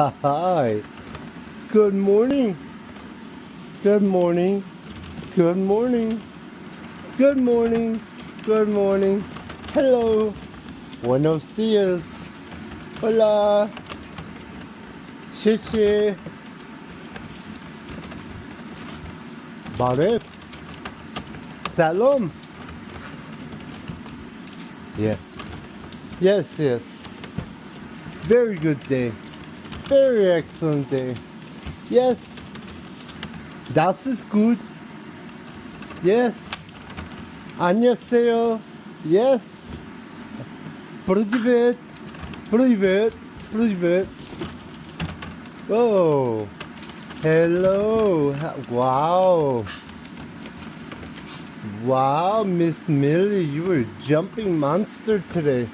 Hi. Good morning. Good morning. Good morning. Good morning. Good morning. Hello. Buenos dias. Hola. Shishi. Baref. Salom. Yes. Yes, yes. Very good day. Very excellent day. Yes. Das ist gut. Yes. 안녕하세요. Yes. Привет. Привет. Привет. Oh. Hello. Wow. Wow, Miss Millie, you were a jumping monster today.